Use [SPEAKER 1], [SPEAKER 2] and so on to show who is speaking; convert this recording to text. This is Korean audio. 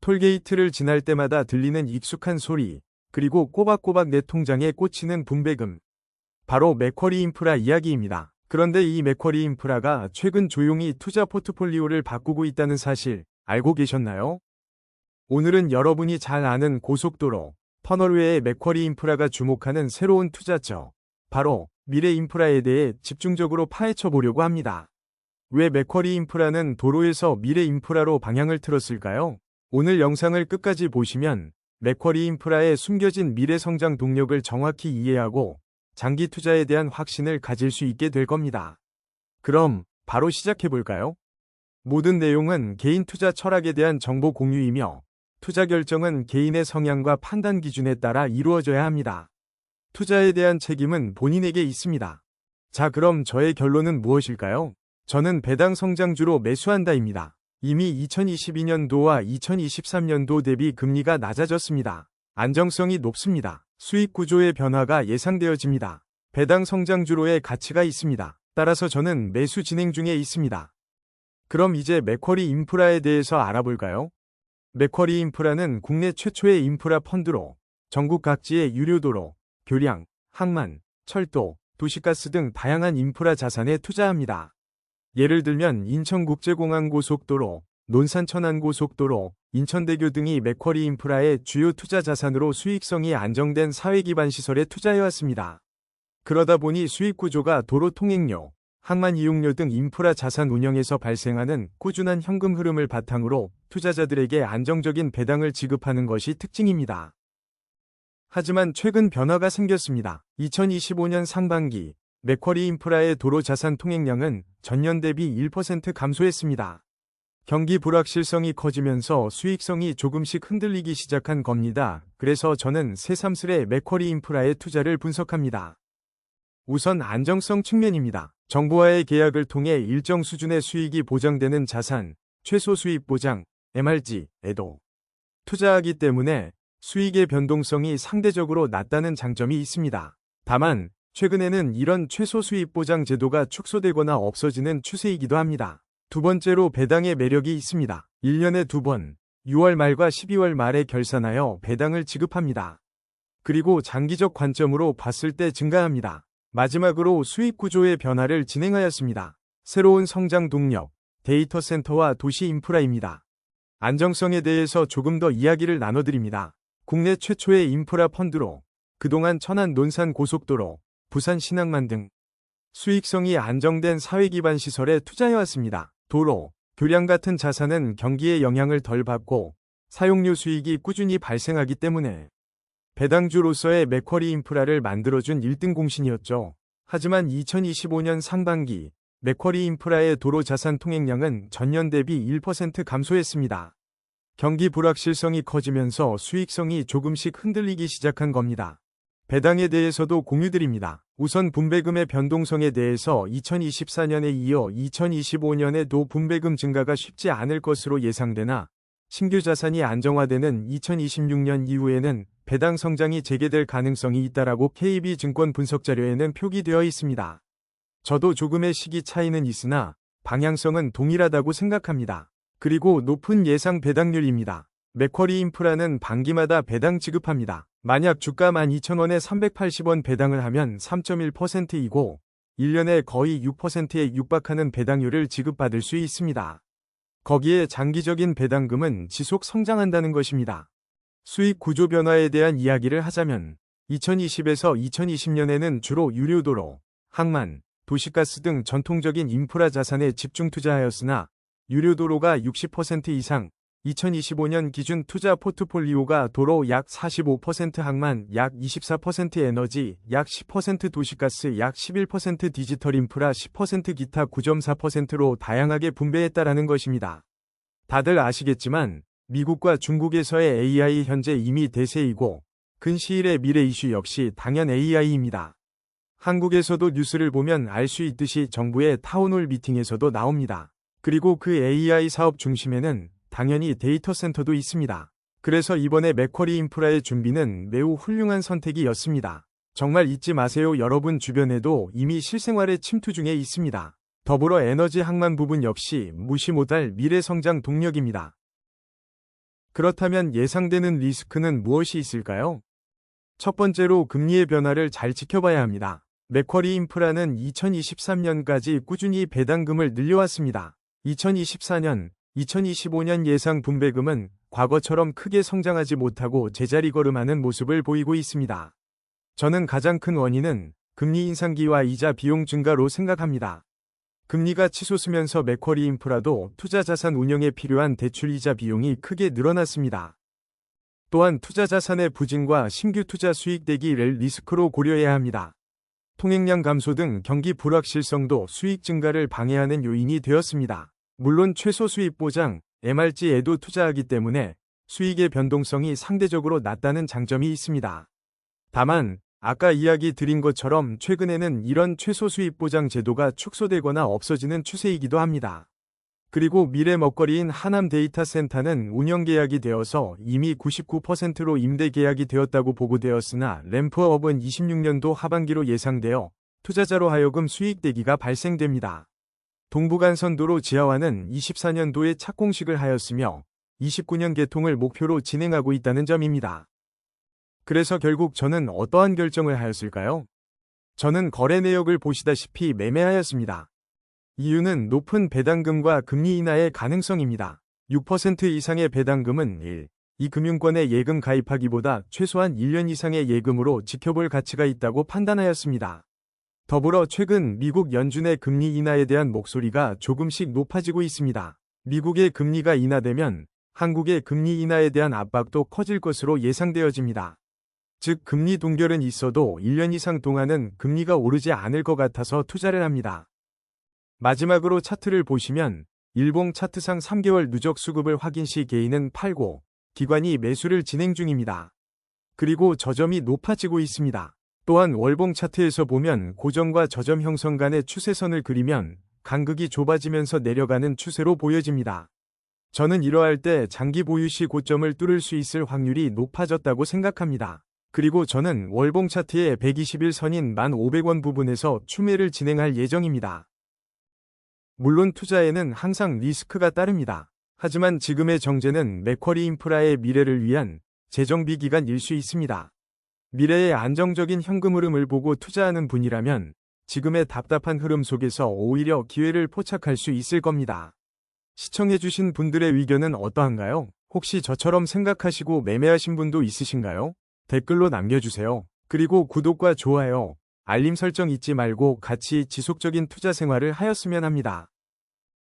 [SPEAKER 1] 톨게이트를 지날 때마다 들리는 익숙한 소리, 그리고 꼬박꼬박 내 통장에 꽂히는 분배금. 바로 맥쿼리 인프라 이야기입니다. 그런데 이 맥쿼리 인프라가 최근 조용히 투자 포트폴리오를 바꾸고 있다는 사실 알고 계셨나요? 오늘은 여러분이 잘 아는 고속도로, 터널 외에 맥쿼리 인프라가 주목하는 새로운 투자처, 바로 미래 인프라에 대해 집중적으로 파헤쳐 보려고 합니다. 왜 맥쿼리 인프라는 도로에서 미래 인프라로 방향을 틀었을까요? 오늘 영상을 끝까지 보시면 맥쿼리 인프라의 숨겨진 미래 성장 동력을 정확히 이해하고 장기 투자에 대한 확신을 가질 수 있게 될 겁니다. 그럼 바로 시작해 볼까요? 모든 내용은 개인 투자 철학에 대한 정보 공유이며 투자 결정은 개인의 성향과 판단 기준에 따라 이루어져야 합니다. 투자에 대한 책임은 본인에게 있습니다. 자, 그럼 저의 결론은 무엇일까요? 저는 배당 성장주로 매수한다입니다. 이미 2022년도와 2023년도 대비 금리가 낮아졌습니다. 안정성이 높습니다. 수익 구조의 변화가 예상되어집니다. 배당 성장주로의 가치가 있습니다. 따라서 저는 매수 진행 중에 있습니다. 그럼 이제 맥쿼리 인프라에 대해서 알아볼까요? 맥쿼리 인프라는 국내 최초의 인프라 펀드로 전국 각지의 유료도로, 교량, 항만, 철도, 도시가스 등 다양한 인프라 자산에 투자합니다. 예를 들면 인천국제공항고속도로, 논산-천안고속도로, 인천대교 등이 맥쿼리 인프라의 주요 투자 자산으로 수익성이 안정된 사회기반 시설에 투자해왔습니다. 그러다 보니 수익 구조가 도로 통행료, 항만 이용료 등 인프라 자산 운영에서 발생하는 꾸준한 현금 흐름을 바탕으로 투자자들에게 안정적인 배당을 지급하는 것이 특징입니다. 하지만 최근 변화가 생겼습니다. 2025년 상반기 맥쿼리 인프라의 도로 자산 통행량은 전년 대비 1% 감소했습니다. 경기 불확실성이 커지면서 수익성이 조금씩 흔들리기 시작한 겁니다. 그래서 저는 새삼스레 맥쿼리 인프라의 투자를 분석합니다. 우선 안정성 측면입니다. 정부와의 계약을 통해 일정 수준의 수익이 보장되는 자산, 최소 수익 보장, MRG에도 투자하기 때문에 수익의 변동성이 상대적으로 낮다는 장점이 있습니다. 다만 최근에는 이런 최소 수익 보장 제도가 축소되거나 없어지는 추세이기도 합니다. 두 번째로 배당의 매력이 있습니다. 1년에 2번, 6월 말과 12월 말에 결산하여 배당을 지급합니다. 그리고 장기적 관점으로 봤을 때 증가합니다. 마지막으로 수익 구조의 변화를 진행하였습니다. 새로운 성장 동력, 데이터 센터와 도시 인프라입니다. 안정성에 대해서 조금 더 이야기를 나눠드립니다. 국내 최초의 인프라 펀드로 그동안 천안 논산 고속도로, 부산 신항만 등 수익성이 안정된 사회기반 시설에 투자해왔습니다. 도로, 교량 같은 자산은 경기에 영향을 덜 받고 사용료 수익이 꾸준히 발생하기 때문에 배당주로서의 맥쿼리 인프라를 만들어준 1등 공신이었죠. 하지만 2025년 상반기 맥쿼리 인프라의 도로 자산 통행량은 전년 대비 1% 감소했습니다. 경기 불확실성이 커지면서 수익성이 조금씩 흔들리기 시작한 겁니다. 배당에 대해서도 공유드립니다. 우선 분배금의 변동성에 대해서 2024년에 이어 2025년에도 분배금 증가가 쉽지 않을 것으로 예상되나 신규 자산이 안정화되는 2026년 이후에는 배당 성장이 재개될 가능성이 있다라고 KB증권 분석자료에는 표기되어 있습니다. 저도 조금의 시기 차이는 있으나 방향성은 동일하다고 생각합니다. 그리고 높은 예상 배당률입니다. 맥쿼리 인프라는 반기마다 배당 지급합니다. 만약 주가 12,000원에 380원 배당을 하면 3.1%이고 1년에 거의 6%에 육박하는 배당률을 지급받을 수 있습니다. 거기에 장기적인 배당금은 지속 성장한다는 것입니다. 수익 구조 변화에 대한 이야기를 하자면 2020에서 2020년에는 주로 유료도로, 항만, 도시가스 등 전통적인 인프라 자산에 집중 투자하였으나 유료도로가 60% 이상, 2025년 기준 투자 포트폴리오가 도로 약 45%, 항만 약 24%, 에너지 약 10%, 도시가스 약 11%, 디지털 인프라 10%, 기타 9.4%로 다양하게 분배했다라는 것입니다. 다들 아시겠지만 미국과 중국에서의 AI 현재 이미 대세이고 근시일의 미래 이슈 역시 당연 AI입니다. 한국에서도 뉴스를 보면 알 수 있듯이 정부의 타운홀 미팅에서도 나옵니다. 그리고 그 AI 사업 중심에는 당연히 데이터 센터도 있습니다. 그래서 이번에 맥쿼리 인프라의 준비는 매우 훌륭한 선택이었습니다. 정말 잊지 마세요. 여러분 주변에도 이미 실생활에 침투 중에 있습니다. 더불어 에너지 항만 부분 역시 무시 못할 미래 성장 동력입니다. 그렇다면 예상되는 리스크는 무엇이 있을까요? 첫 번째로 금리의 변화를 잘 지켜봐야 합니다. 맥쿼리 인프라는 2023년까지 꾸준히 배당금을 늘려왔습니다. 2024년, 2025년 예상 분배금은 과거처럼 크게 성장하지 못하고 제자리 걸음하는 모습을 보이고 있습니다. 저는 가장 큰 원인은 금리 인상기와 이자 비용 증가로 생각합니다. 금리가 치솟으면서 맥쿼리 인프라도 투자자산 운영에 필요한 대출이자 비용이 크게 늘어났습니다. 또한 투자자산의 부진과 신규 투자 수익 대기를 리스크로 고려해야 합니다. 통행량 감소 등 경기 불확실성도 수익 증가를 방해하는 요인이 되었습니다. 물론 최소 수익 보장, MRG에도 투자하기 때문에 수익의 변동성이 상대적으로 낮다는 장점이 있습니다. 다만 아까 이야기 드린 것처럼 최근에는 이런 최소 수익 보장 제도가 축소되거나 없어지는 추세이기도 합니다. 그리고 미래 먹거리인 하남 데이터 센터는 운영 계약이 되어서 이미 99%로 임대 계약이 되었다고 보고되었으나 램프업은 26년도 하반기로 예상되어 투자자로 하여금 수익 대기가 발생됩니다. 동부간선도로 지하화는 24년도에 착공식을 하였으며 29년 개통을 목표로 진행하고 있다는 점입니다. 그래서 결국 저는 어떠한 결정을 하였을까요? 저는 거래 내역을 보시다시피 매매하였습니다. 이유는 높은 배당금과 금리 인하의 가능성입니다. 6% 이상의 배당금은 이 금융권에 예금 가입하기보다 최소한 1년 이상의 예금으로 지켜볼 가치가 있다고 판단하였습니다. 더불어 최근 미국 연준의 금리 인하에 대한 목소리가 조금씩 높아지고 있습니다. 미국의 금리가 인하되면 한국의 금리 인하에 대한 압박도 커질 것으로 예상되어집니다. 즉 금리 동결은 있어도 1년 이상 동안은 금리가 오르지 않을 것 같아서 투자를 합니다. 마지막으로 차트를 보시면 일봉 차트상 3개월 누적 수급을 확인 시 개인은 팔고 기관이 매수를 진행 중입니다. 그리고 저점이 높아지고 있습니다. 또한 월봉 차트에서 보면 고점과 저점 형성 간의 추세선을 그리면 간극이 좁아지면서 내려가는 추세로 보여집니다. 저는 이러할 때 장기 보유 시 고점을 뚫을 수 있을 확률이 높아졌다고 생각합니다. 그리고 저는 월봉 차트의 121선인 1,500원 부분에서 추매를 진행할 예정입니다. 물론 투자에는 항상 리스크가 따릅니다. 하지만 지금의 정제는 맥쿼리 인프라의 미래를 위한 재정비 기간일 수 있습니다. 미래의 안정적인 현금 흐름을 보고 투자하는 분이라면 지금의 답답한 흐름 속에서 오히려 기회를 포착할 수 있을 겁니다. 시청해주신 분들의 의견은 어떠한가요? 혹시 저처럼 생각하시고 매매하신 분도 있으신가요? 댓글로 남겨주세요. 그리고 구독과 좋아요, 알림 설정 잊지 말고 같이 지속적인 투자 생활을 하였으면 합니다.